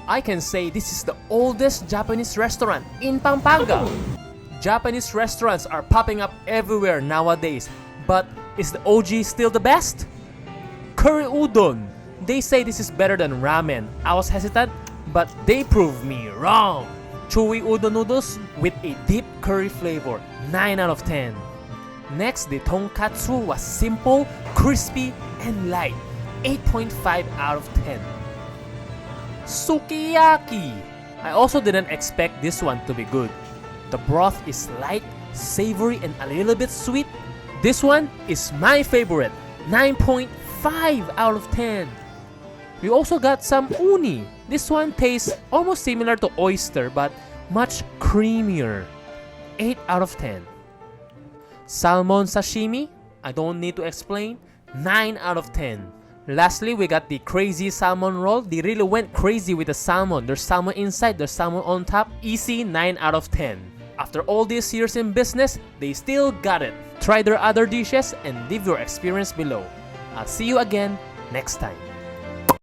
I can say this is the oldest Japanese restaurant in Pampanga. Japanese restaurants are popping up everywhere nowadays, but is the OG still the best? Curry udon. They say this is better than ramen. I was hesitant, but they proved me wrong. Chewy udon noodles with a deep curry flavor, 9 out of 10. Next, the tonkatsu was simple, crispy, and light, 8.5 out of 10. Sukiyaki. I also didn't expect this one to be good. The broth is light, savory, and a little bit sweet. This one is my favorite, 9.5 out of 10. We also got some uni. This one tastes almost similar to oyster but much creamier, 8 out of 10. Salmon sashimi, I don't need to explain, 9 out of 10. Lastly, we got the crazy salmon roll. They really went crazy with the salmon. There's salmon inside, there's salmon on top. Easy 9 out of 10. After all these years in business, they still got it. Try their other dishes and leave your experience below. I'll see you again next time.